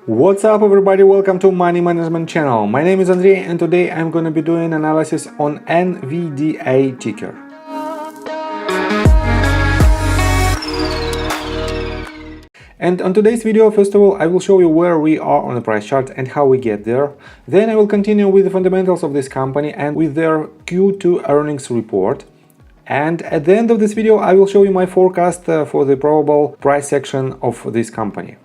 What's up everybody, welcome to Money Management channel. My name is Andrei and today I'm going to be doing analysis on NVDA ticker. And on today's video, first of all, I will show you where we are on the price chart and how we get there. Then I will continue with the fundamentals of this company and with their Q2 earnings report. And at the end of this video, I will show you my forecast for the probable price section of this company.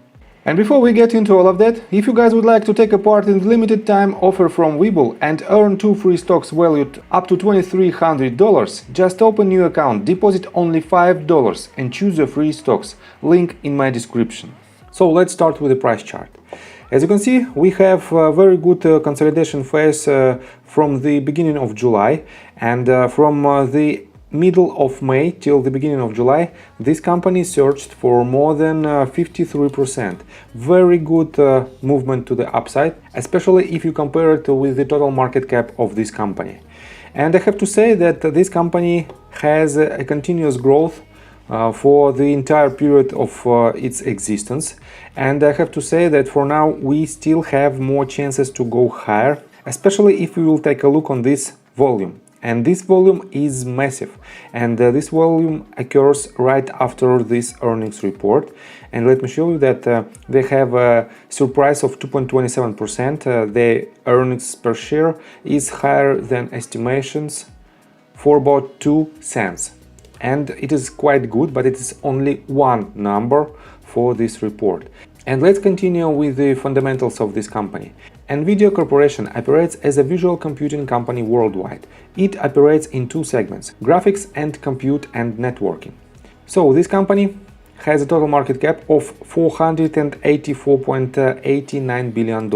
And before we get into all of that, if you guys would like to take a part in the limited time offer from WeBull and earn 2 free stocks valued up to $2,300, just open new account, deposit only $5 and choose your free stocks, link in my description. So let's start with the price chart. As you can see, we have a very good consolidation phase from the beginning of July, and from the middle of May till the beginning of July, this company surged for more than 53%. Very good movement to the upside, especially if you compare it with the total market cap of this company. And I have to say that this company has a continuous growth for the entire period of its existence. And I have to say that for now we still have more chances to go higher, especially if we will take a look on this volume. And this volume is massive, and this volume occurs right after this earnings report. And let me show you that they have a surprise of 2.27%. The earnings per share is higher than estimations for about 2 cents. And it is quite good, but it is only one number for this report. And let's continue with the fundamentals of this company. NVIDIA Corporation operates as a visual computing company worldwide. It operates in 2 segments, graphics and compute and networking. So this company has a total market cap of $484.89 billion.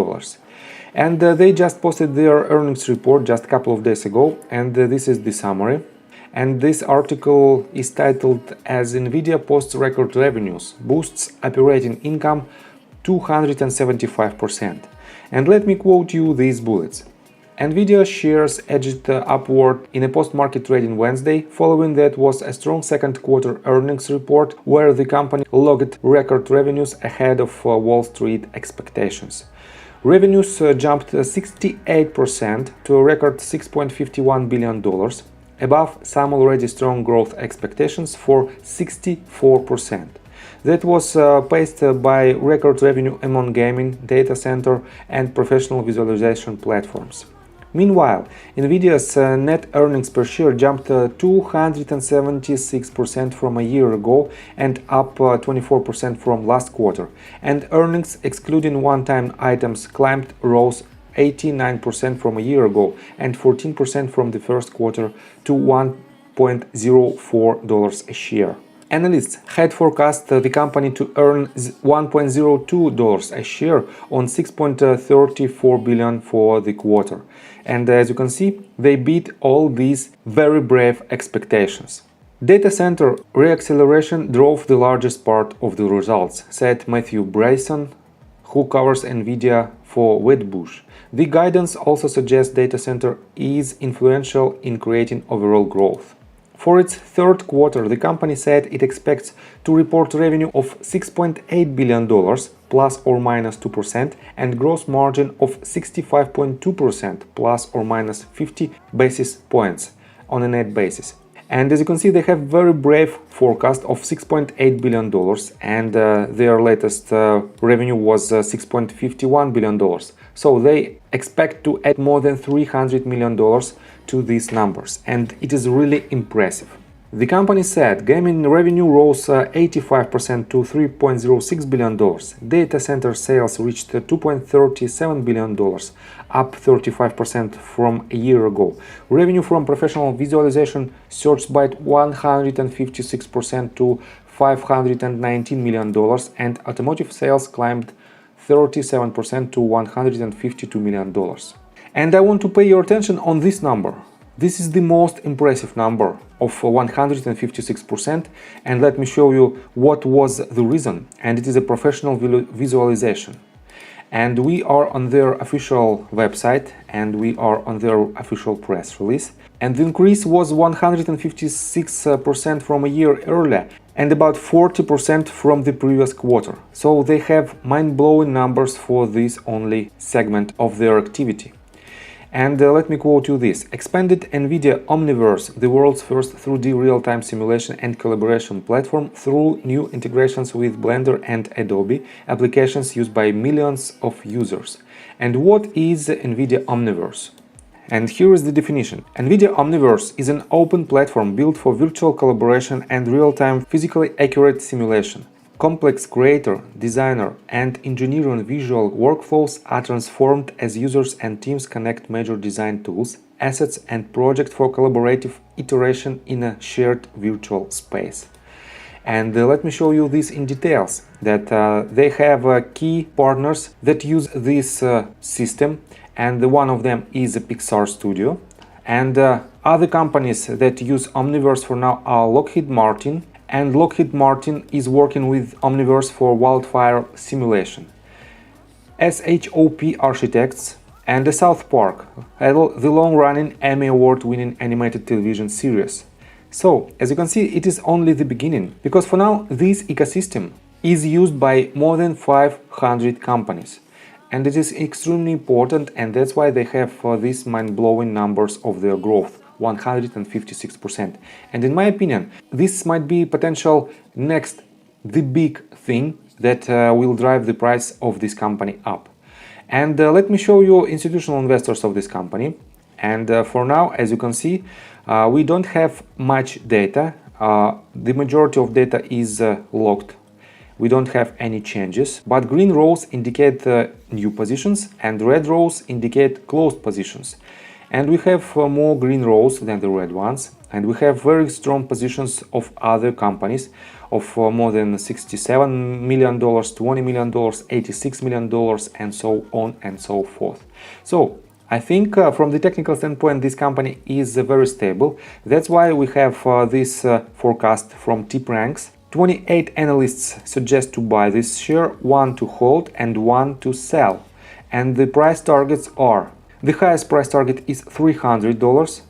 And they just posted their earnings report just a couple of days ago, and this is the summary. And this article is titled as NVIDIA posts record revenues, boosts operating income 275%. And let me quote you these bullets. NVIDIA shares edged upward in a post-market trading Wednesday. Following that was a strong second quarter earnings report where the company logged record revenues ahead of Wall Street expectations. Revenues jumped 68% to a record $6.51 billion, above some already strong growth expectations for 64%. That was paced by record revenue among gaming, data center and professional visualization platforms. Meanwhile, NVIDIA's net earnings per share jumped 276% from a year ago and up 24% from last quarter, and earnings excluding one-time items rose 89% from a year ago and 14% from the first quarter to $1.04 a share. Analysts had forecast the company to earn $1.02 a share on $6.34 billion for the quarter. And as you can see, they beat all these very brave expectations. Data center reacceleration drove the largest part of the results, said Matthew Bryson, who covers NVIDIA for Wedbush. The guidance also suggests data center is influential in creating overall growth. For its third quarter, the company said it expects to report revenue of $6.8 billion, plus or minus 2%, and gross margin of 65.2%, plus or minus 50 basis points on a net basis. And as you can see, they have very brave forecast of $6.8 billion, and their latest revenue was $6.51 billion. So they expect to add more than $300 million to these numbers, and it is really impressive. The company said gaming revenue rose 85% to $3.06 billion. Data center sales reached $2.37 billion, up 35% from a year ago. Revenue from professional visualization surged by 156% to $519 million, and automotive sales climbed 37% to $152 million. And I want to pay your attention on this number. This is the most impressive number of 156%, and let me show you what was the reason, and it is a professional visualization. And we are on their official website and we are on their official press release. And the increase was 156% from a year earlier, and about 40% from the previous quarter. So they have mind-blowing numbers for this only segment of their activity. And let me quote you this: expanded NVIDIA OMNIVERSE, the world's first 3D real-time simulation and collaboration platform, through new integrations with Blender and Adobe, applications used by millions of users. And what is NVIDIA OMNIVERSE? And here is the definition. NVIDIA OMNIVERSE is an open platform built for virtual collaboration and real-time physically accurate simulation. Complex creator, designer, and engineering visual workflows are transformed as users and teams connect major design tools, assets, and projects for collaborative iteration in a shared virtual space. And let me show you this in details, that they have key partners that use this system, and one of them is Pixar Studio. And other companies that use Omniverse for now are Lockheed Martin, and Lockheed Martin is working with Omniverse for wildfire simulation. SHOP Architects and the South Park, the long-running Emmy Award-winning animated television series. So, as you can see, it is only the beginning, because for now this ecosystem is used by more than 500 companies. And it is extremely important, and that's why they have these mind-blowing numbers of their growth. 156%. And in my opinion, this might be potential the big thing that will drive the price of this company up. And let me show you institutional investors of this company. And for now, as you can see, we don't have much data. The majority of data is locked. We don't have any changes, but green rows indicate new positions and red rows indicate closed positions. And we have more green rows than the red ones, and we have very strong positions of other companies of more than $67 million, $20 million, $86 million, and so on and so forth. So I think from the technical standpoint, this company is very stable. That's why we have this forecast from TipRanks. 28 analysts suggest to buy this share, 1 to hold and 1 to sell. And the price targets are: the highest price target is $300,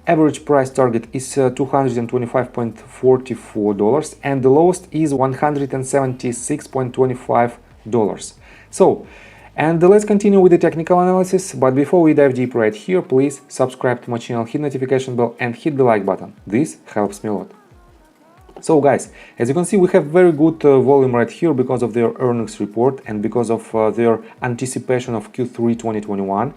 average price target is $225.44, and the lowest is $176.25. So, and let's continue with the technical analysis, but before we dive deep right here, please subscribe to my channel, hit notification bell and hit the like button. This helps me a lot. So guys, as you can see, we have very good volume right here because of their earnings report and because of their anticipation of Q3 2021.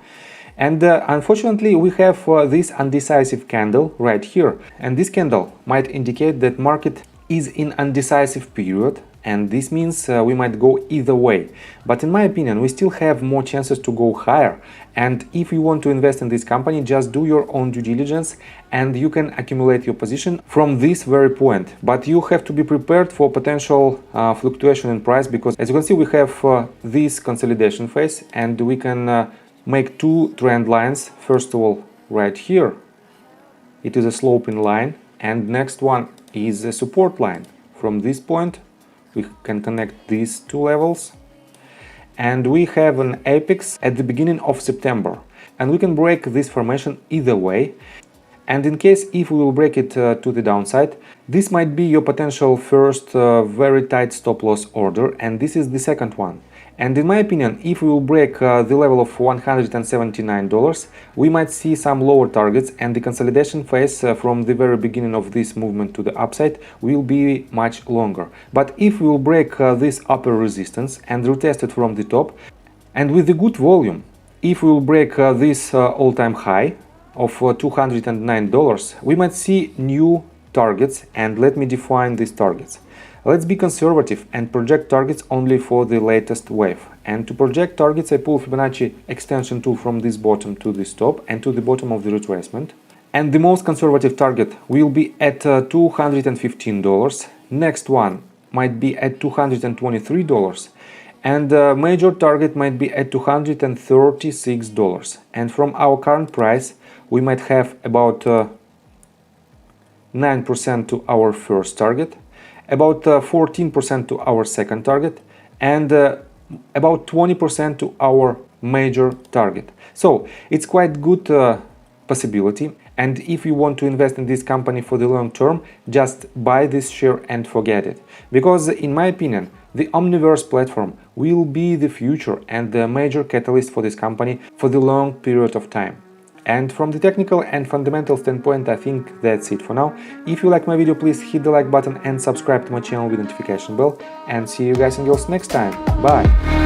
And unfortunately, we have this undecisive candle right here. And this candle might indicate that market is in undecisive period. And this means we might go either way. But in my opinion, we still have more chances to go higher. And if you want to invest in this company, just do your own due diligence and you can accumulate your position from this very point. But you have to be prepared for potential fluctuation in price, because as you can see, we have this consolidation phase and we can make two trend lines. First of all, right here, it is a sloping line, and next one is a support line. From this point, we can connect these two levels, and we have an apex at the beginning of September, and we can break this formation either way. And in case if we will break it to the downside, this might be your potential first very tight stop loss order, and this is the second one. And in my opinion, if we will break the level of $179, we might see some lower targets, and the consolidation phase from the very beginning of this movement to the upside will be much longer. But if we will break this upper resistance and retest it from the top, and with the good volume, if we will break this all-time high of $209, we might see new targets, and let me define these targets. Let's be conservative and project targets only for the latest wave. And to project targets, I pull Fibonacci extension tool from this bottom to this top and to the bottom of the retracement. And the most conservative target will be at $215. Next one might be at $223. And the major target might be at $236. And from our current price, we might have about 9% to our first target, about 14% to our second target, and about 20% to our major target. So it's quite good possibility. And if you want to invest in this company for the long term, just buy this share and forget it. Because in my opinion, the Omniverse platform will be the future and the major catalyst for this company for the long period of time. And from the technical and fundamental standpoint, I think that's it for now. If you like my video, please hit the like button and subscribe to my channel with notification bell. And see you guys and girls next time. Bye!